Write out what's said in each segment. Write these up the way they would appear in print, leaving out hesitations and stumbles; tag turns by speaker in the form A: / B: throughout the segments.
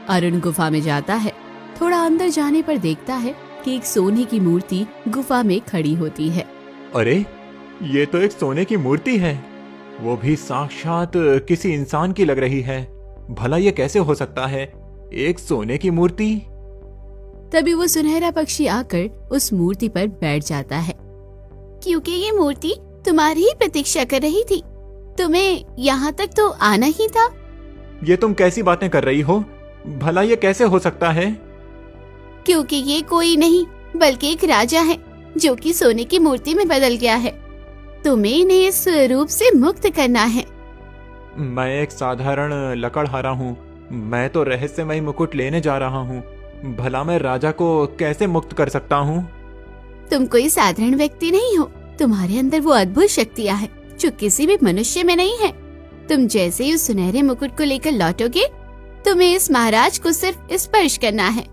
A: अरुण गुफा में जाता है। थोड़ा अंदर जाने पर देखता है कि एक सोने की मूर्ति गुफा में खड़ी होती है।
B: अरे, ये तो एक सोने की मूर्ति है, वो भी साक्षात किसी इंसान की लग रही है। भला ये कैसे हो सकता है, एक सोने की मूर्ति?
A: तभी वो सुनहरा पक्षी आकर उस मूर्ति पर बैठ जाता है। क्योंकि ये मूर्ति तुम्हारी ही प्रतीक्षा कर रही थी, तुम्हें यहाँ तक तो आना ही था।
B: ये तुम कैसी बातें कर रही हो? भला ये कैसे हो सकता है?
A: क्योंकि ये कोई नहीं बल्कि एक राजा है जो कि सोने की मूर्ति में बदल गया है। तुम्हें इन्हें इस रूप से मुक्त करना है।
B: मैं एक साधारण लकड़हारा हूँ। मैं तो रहस्यमय मुकुट लेने जा रहा हूँ। भला मैं राजा को कैसे मुक्त कर सकता हूँ?
A: तुम कोई साधारण व्यक्ति नहीं हो। तुम्हारे अंदर वो अद्भुत शक्तियाँ हैं जो किसी भी मनुष्य में नहीं है। तुम जैसे ही उस सुनहरे मुकुट को लेकर लौटोगे, तुम्हें इस महाराज को सिर्फ स्पर्श करना है।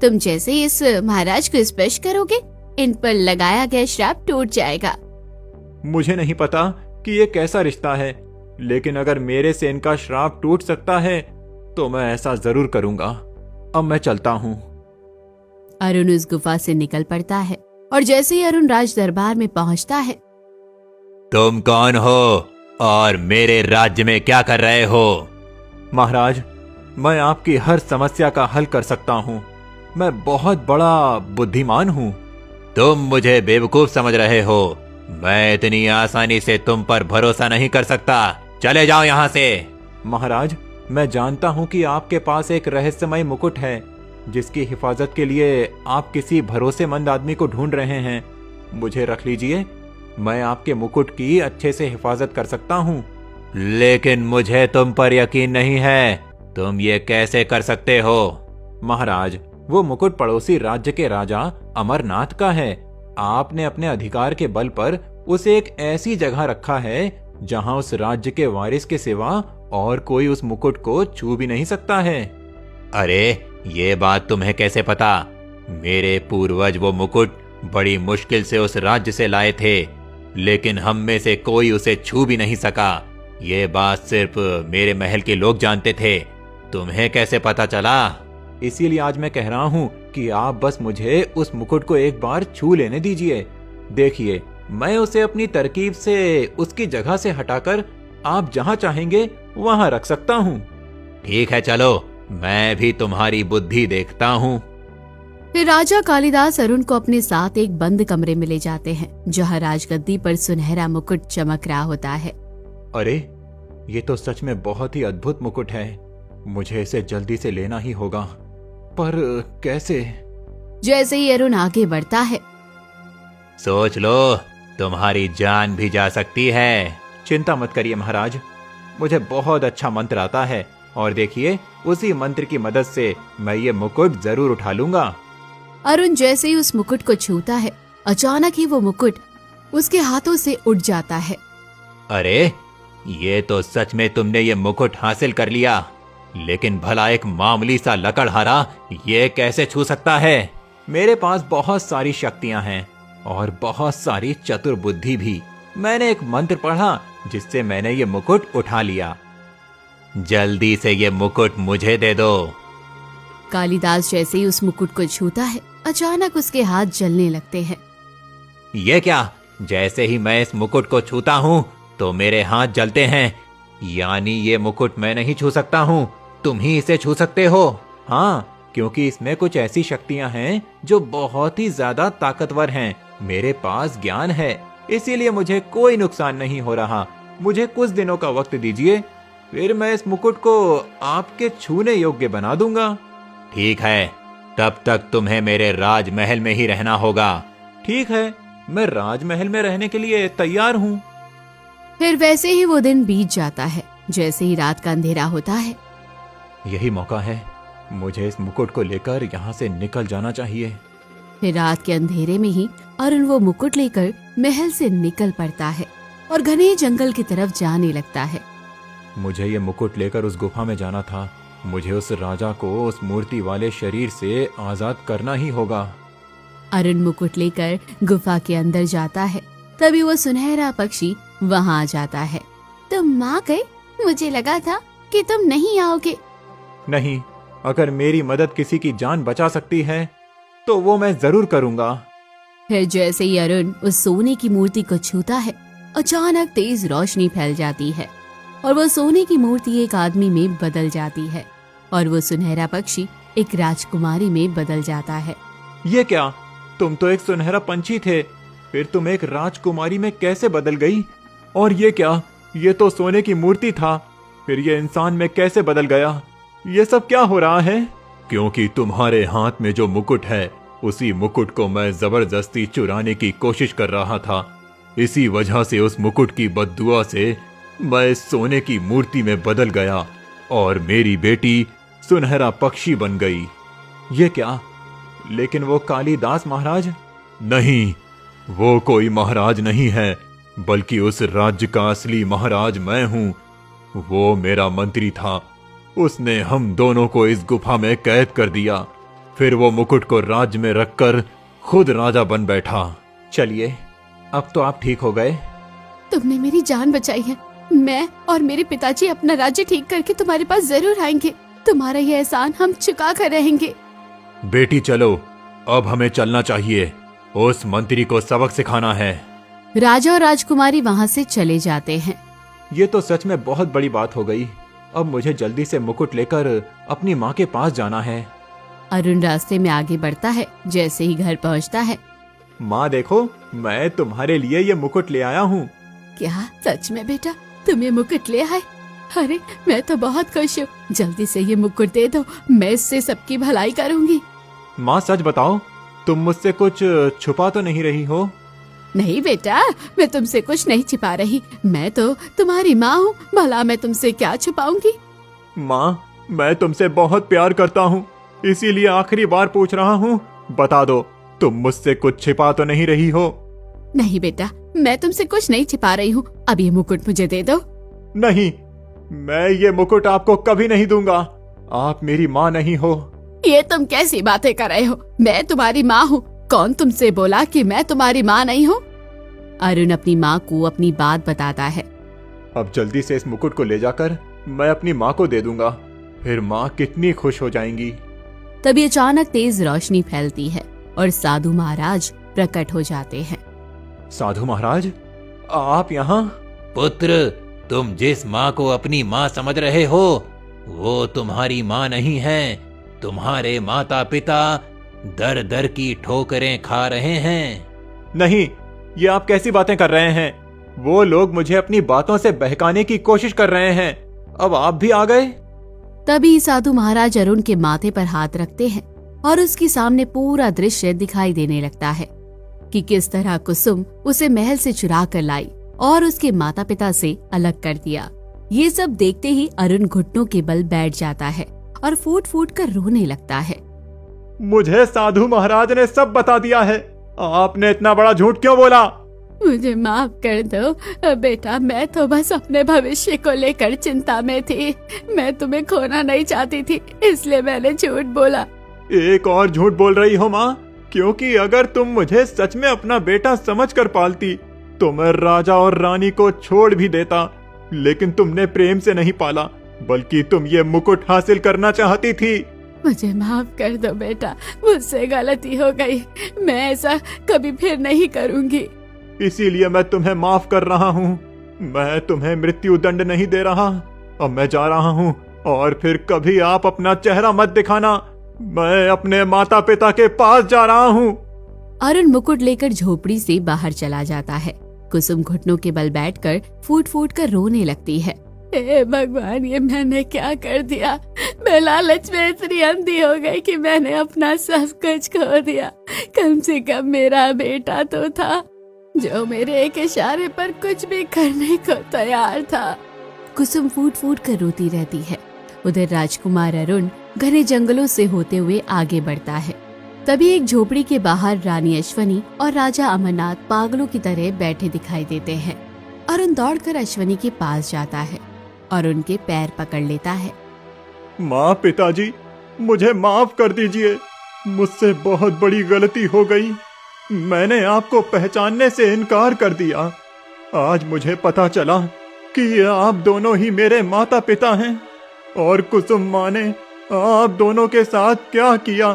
A: तुम जैसे ही इस महाराज को स्पर्श करोगे, इन पर लगाया गया श्राप टूट जाएगा।
B: मुझे नहीं पता कि ये कैसा रिश्ता है, लेकिन अगर मेरे से इनका श्राप टूट सकता है तो मैं ऐसा जरूर करूंगा। अब मैं चलता हूँ।
A: अरुण उस गुफा से निकल पड़ता है और जैसे ही अरुण राज दरबार में पहुँचता है,
C: तुम कौन हो और मेरे राज्य में क्या कर रहे हो?
B: महाराज, मैं आपकी हर समस्या का हल कर सकता हूँ। मैं बहुत बड़ा बुद्धिमान हूँ।
C: तुम मुझे बेवकूफ समझ रहे हो। मैं इतनी आसानी से तुम पर भरोसा नहीं कर सकता। चले जाओ यहाँ से।
B: महाराज, मैं जानता हूँ कि आपके पास एक रहस्यमय मुकुट है जिसकी हिफाजत के लिए आप किसी भरोसेमंद आदमी को ढूंढ रहे हैं। मुझे रख लीजिए, मैं आपके मुकुट की अच्छे से हिफाजत कर सकता हूँ।
C: लेकिन मुझे तुम पर यकीन नहीं है। तुम ये कैसे कर सकते हो?
B: महाराज, वो मुकुट पड़ोसी राज्य के राजा अमरनाथ का है। आपने अपने अधिकार के बल पर उसे एक ऐसी जगह रखा है जहां उस राज्य के वारिस के सिवा और कोई उस मुकुट को छू भी नहीं सकता है।
C: अरे, ये बात तुम्हें कैसे पता? मेरे पूर्वज वो मुकुट बड़ी मुश्किल से उस राज्य से लाए थे, लेकिन हम में से कोई उसे छू भी नहीं सका। ये बात सिर्फ मेरे महल के लोग जानते थे। तुम्हें कैसे पता चला?
B: इसीलिए आज मैं कह रहा हूँ कि आप बस मुझे उस मुकुट को एक बार छू लेने दीजिए। देखिए, मैं उसे अपनी तरकीब से उसकी जगह से हटाकर आप जहाँ चाहेंगे वहाँ रख सकता हूँ।
C: ठीक है, चलो, मैं भी तुम्हारी बुद्धि देखता हूँ।
A: फिर राजा कालिदास अरुण को अपने साथ एक बंद कमरे में ले जाते हैं जहाँ राजगद्दी पर सुनहरा मुकुट चमक रहा होता है।
B: अरे, ये तो सच में बहुत ही अद्भुत मुकुट है। मुझे इसे जल्दी से लेना ही होगा, पर कैसे?
A: जैसे ही अरुण आगे बढ़ता है,
C: सोच लो, तुम्हारी जान भी जा सकती है।
B: चिंता मत करिए महाराज, मुझे बहुत अच्छा मंत्र आता है और देखिए, उसी मंत्र की मदद से मैं ये मुकुट जरूर उठा लूंगा।
A: अरुण जैसे ही उस मुकुट को छूता है, अचानक ही वो मुकुट उसके हाथों से उठ जाता है।
C: अरे, ये तो सच में तुमने ये मुकुट हासिल कर लिया। लेकिन भला एक मामूली सा लकड़हारा ये कैसे छू सकता है?
B: मेरे पास बहुत सारी शक्तियां हैं और बहुत सारी चतुर बुद्धि भी। मैंने एक मंत्र पढ़ा जिससे मैंने ये मुकुट उठा लिया।
C: जल्दी से ये मुकुट मुझे दे दो।
A: कालिदास जैसे ही उस मुकुट को छूता है, अचानक उसके हाथ जलने लगते हैं।
C: ये क्या? जैसे ही मैं इस मुकुट को छूता हूँ तो मेरे हाथ जलते हैं। यानी ये मुकुट मैं नहीं छू सकता हूँ, तुम ही इसे छू सकते हो।
B: हाँ, क्योंकि इसमें कुछ ऐसी शक्तियां हैं जो बहुत ही ज्यादा ताकतवर हैं। मेरे पास ज्ञान है, इसीलिए मुझे कोई नुकसान नहीं हो रहा। मुझे कुछ दिनों का वक्त दीजिए, फिर मैं इस मुकुट को आपके छूने योग्य बना दूंगा।
C: ठीक है, तब तक तुम्हें मेरे राजमहल में ही रहना होगा।
B: ठीक है, मैं राजमहल में रहने के लिए तैयार हूँ।
A: फिर वैसे ही वो दिन बीत जाता है। जैसे ही रात का अंधेरा होता है,
B: यही मौका है, मुझे इस मुकुट को लेकर यहाँ से निकल जाना चाहिए।
A: फिर रात के अंधेरे में ही अरुण वो मुकुट लेकर महल से निकल पड़ता है और घने जंगल की तरफ जाने लगता है।
B: मुझे ये मुकुट लेकर उस गुफा में जाना था। मुझे उस राजा को उस मूर्ति वाले शरीर से आजाद करना ही होगा।
A: अरुण मुकुट लेकर गुफा के अंदर जाता है। तभी वो सुनहरा पक्षी वहाँ आ जाता है। तुम आ गए? मुझे लगा था कि तुम नहीं आओगे।
B: नहीं, अगर मेरी मदद किसी की जान बचा सकती है तो वो मैं जरूर करूंगा।
A: फिर जैसे ही अरुण उस सोने की मूर्ति को छूता है, अचानक तेज रोशनी फैल जाती है और वो सोने की मूर्ति एक आदमी में बदल जाती है और वो सुनहरा पक्षी एक राजकुमारी में बदल जाता है।
B: ये क्या? तुम तो एक सुनहरा पंछी थे, फिर तुम एक राजकुमारी में कैसे बदल गई? और ये क्या? ये तो सोने की मूर्ति था, फिर ये इंसान में कैसे बदल गया? ये सब क्या हो रहा है? क्योंकि तुम्हारे हाथ में जो मुकुट है, उसी मुकुट को मैं जबरदस्ती चुराने की कोशिश कर रहा था। इसी वजह से उस मुकुट की बद्दुआ से मैं सोने की मूर्ति में बदल गया और मेरी बेटी सुनहरा पक्षी बन गई। ये क्या? लेकिन वो कालिदास महाराज? नहीं, वो कोई महाराज नहीं है, बल्कि उस राज्य का असली महाराज मैं हूं। वो मेरा मंत्री था, उसने हम दोनों को इस गुफा में कैद कर दिया। फिर वो मुकुट को राज्य में रखकर खुद राजा बन बैठा। चलिए, अब तो आप ठीक हो गए।
A: तुमने मेरी जान बचाई है। मैं और मेरे पिताजी अपना राज्य ठीक करके तुम्हारे पास जरूर आएंगे। तुम्हारा ये एहसान हम चुका कर रहेंगे।
C: बेटी चलो, अब हमें चलना चाहिए। उस मंत्री को सबक सिखाना है।
A: राजा और राजकुमारी वहाँ से चले जाते हैं।
B: ये तो सच में बहुत बड़ी बात हो गई। अब मुझे जल्दी से मुकुट लेकर अपनी माँ के पास जाना है।
A: अरुण रास्ते में आगे बढ़ता है। जैसे ही घर पहुँचता है,
B: माँ देखो, मैं तुम्हारे लिए ये मुकुट ले आया हूँ।
A: क्या सच में बेटा तुम ये मुकुट ले आए? अरे मैं तो बहुत खुश हूँ। जल्दी से ये मुकुट दे दो, मैं इससे सबकी भलाई करूँगी।
B: माँ सच बताओ, तुम मुझसे कुछ छुपा तो नहीं रही हो?
A: नहीं बेटा, मैं तुमसे कुछ नहीं छिपा रही। मैं तो तुम्हारी माँ हूँ, भला मैं तुमसे क्या छुपाऊंगी?
B: माँ, मैं तुमसे बहुत प्यार करता हूँ, इसीलिए आखिरी बार पूछ रहा हूँ, बता दो, तुम मुझसे कुछ छिपा तो नहीं रही हो?
A: नहीं बेटा, मैं तुमसे कुछ नहीं छिपा रही हूँ। अब ये मुकुट मुझे दे दो।
B: नहीं, मैं ये मुकुट आपको कभी नहीं दूंगा। आप मेरी माँ नहीं हो।
A: ये तुम कैसी बातें कर रहे हो? मैं तुम्हारी माँ हूँ। कौन तुमसे बोला कि मैं तुम्हारी माँ नहीं हूँ? अरुण अपनी माँ को अपनी बात बताता है।
B: अब जल्दी से इस मुकुट को ले जाकर मैं अपनी माँ को दे दूंगा, फिर माँ कितनी खुश हो जाएंगी।
A: तभी अचानक तेज रोशनी फैलती है और साधु महाराज प्रकट हो जाते हैं।
B: साधु महाराज, आप यहाँ?
C: पुत्र, तुम जिस माँ को अपनी माँ समझ रहे हो, वो तुम्हारी माँ नहीं है। तुम्हारे माता पिता दर दर की ठोकरें खा रहे हैं।
B: नहीं, ये आप कैसी बातें कर रहे हैं? वो लोग मुझे अपनी बातों से बहकाने की कोशिश कर रहे हैं। अब आप भी आ गए?
A: तभी साधु महाराज अरुण के माथे पर हाथ रखते हैं और उसके सामने पूरा दृश्य दिखाई देने लगता है कि किस तरह कुसुम उसे महल से चुरा कर लाई और उसके माता पिता से अलग कर दिया। ये सब देखते ही अरुण घुटनों के बल बैठ जाता है और फूट फूट कर रोने लगता है।
B: मुझे साधु महाराज ने सब बता दिया है। आपने इतना बड़ा झूठ क्यों बोला?
A: मुझे माफ कर दो बेटा, मैं तो बस अपने भविष्य को लेकर चिंता में थी। मैं तुम्हें खोना नहीं चाहती थी, इसलिए मैंने झूठ बोला।
B: एक और झूठ बोल रही हो माँ, क्योंकि अगर तुम मुझे सच में अपना बेटा समझकर पालती तो मैं राजा और रानी को छोड़ भी देता, लेकिन तुमने प्रेम से नहीं पाला, बल्कि तुम ये मुकुट हासिल करना चाहती थी।
A: मुझे माफ कर दो बेटा, मुझसे गलती हो गई। मैं ऐसा कभी फिर नहीं करूँगी।
B: इसीलिए मैं तुम्हें माफ कर रहा हूँ। मैं तुम्हें मृत्यु दंड नहीं दे रहा। अब मैं जा रहा हूँ और फिर कभी आप अपना चेहरा मत दिखाना। मैं अपने माता पिता के पास जा रहा हूँ।
A: अरुण मुकुट लेकर झोपड़ी से बाहर चला जाता है। कुसुम घुटनों के बल बैठकर फूट फूट कर रोने लगती है। हे भगवान, ये मैंने क्या कर दिया? मैं लालच में इतनी अंधी हो गई कि मैंने अपना सब कुछ खो दिया। कम से कम मेरा बेटा तो था जो मेरे एक इशारे पर कुछ भी करने को तैयार था। कुसुम फूट फूट कर रोती रहती है। उधर राजकुमार अरुण घने जंगलों से होते हुए आगे बढ़ता है। तभी एक झोपड़ी के बाहर रानी अश्वनी और राजा अमरनाथ पागलों की तरह बैठे दिखाई देते हैं। अरुण दौड़कर अश्वनी के पास जाता है और उनके पैर पकड़ लेता है।
B: माँ, पिताजी, मुझे माफ कर दीजिए। मुझसे बहुत बड़ी गलती हो गई। मैंने आपको पहचानने से इनकार कर दिया। आज मुझे पता चला कि आप दोनों ही मेरे माता पिता हैं और कुसुम माँ ने आप दोनों के साथ क्या किया?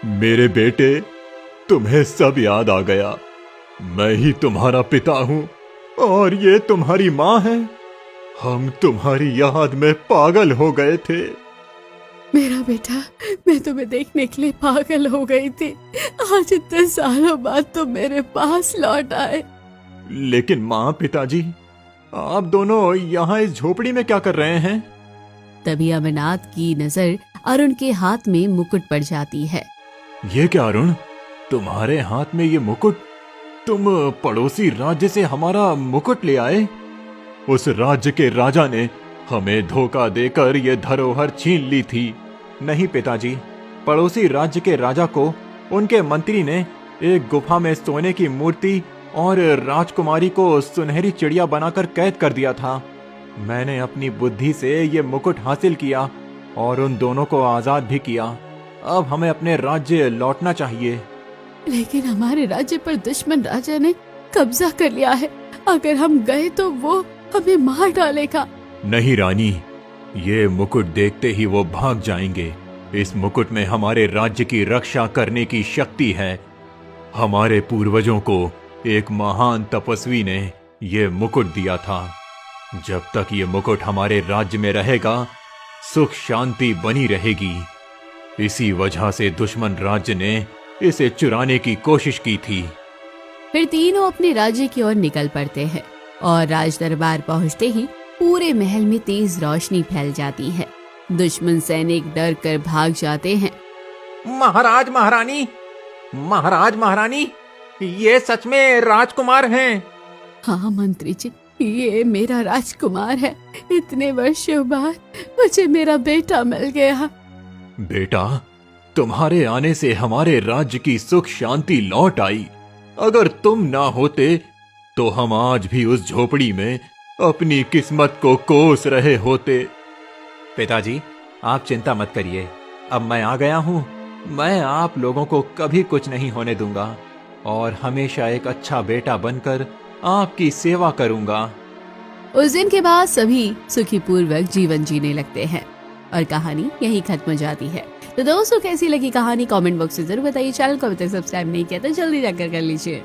B: मेरे बेटे, तुम्हें सब याद आ गया। मैं ही तुम्हारा पिता हूं और ये तुम्हारी माँ है। हम तुम्हारी याद में पागल हो गए थे।
A: मेरा बेटा, मैं तुम्हें देखने के लिए पागल हो गई थी। आज इतने सालों बाद तुम मेरे पास लौट आए।
B: लेकिन माँ, पिताजी, आप दोनों यहाँ इस झोपड़ी में क्या कर रहे हैं?
A: तभी अमरनाथ की नजर अरुण के हाथ में मुकुट पड़ जाती है।
B: ये क्या अरुण, तुम्हारे हाथ में ये मुकुट? तुम पड़ोसी राज्य से हमारा मुकुट ले आए? उस राज्य के राजा ने हमें धोखा देकर ये धरोहर छीन ली थी। नहीं पिताजी, पड़ोसी राज्य के राजा को उनके मंत्री ने एक गुफा में सोने की मूर्ति और राजकुमारी को सुनहरी चिड़िया बनाकर कैद कर दिया था। मैंने अपनी बुद्धि से ये मुकुट हासिल किया और उन दोनों को आजाद भी किया। अब हमें अपने राज्य लौटना चाहिए। लेकिन हमारे राज्य पर दुश्मन राजा ने कब्जा कर लिया है। अगर हम गए तो वो हमें मार डालेगा। नहीं रानी, ये मुकुट देखते ही वो भाग जाएंगे। इस मुकुट में हमारे राज्य की रक्षा करने की शक्ति है। हमारे पूर्वजों को एक महान तपस्वी ने ये मुकुट दिया था। जब तक ये मुकुट हमारे राज्य में रहेगा, सुख शांति बनी रहेगी। इसी वजह से दुश्मन राज्य ने इसे चुराने की कोशिश की थी। फिर तीनों अपने राज्य की ओर निकल पड़ते हैं और राज दरबार पहुंचते ही पूरे महल में तेज रोशनी फैल जाती है। दुश्मन सैनिक डर कर भाग जाते हैं। महाराज महारानी, महाराज महारानी, ये सच में राजकुमार हैं।
A: हाँ मंत्री जी, ये मेरा राजकुमार है। इतने वर्षों बाद मुझे मेरा बेटा मिल गया।
B: बेटा, तुम्हारे आने से हमारे राज्य की सुख शांति लौट आई। अगर तुम ना होते तो हम आज भी उस झोपड़ी में अपनी किस्मत को कोस रहे होते। पिताजी, आप चिंता मत करिए। अब मैं आ गया हूँ। मैं आप लोगों को कभी कुछ नहीं होने दूंगा और हमेशा एक अच्छा बेटा बनकर आपकी सेवा करूंगा। उस दिन के बाद सभी सुखी पूर्वक जीवन जीने लगते हैं और कहानी यही खत्म हो जाती है। तो दोस्तों, कैसी लगी कहानी कमेंट बॉक्स में जरूर बताइए। चैनल को अभी तक सब्सक्राइब नहीं किया तो जल्दी जाकर कर लीजिए।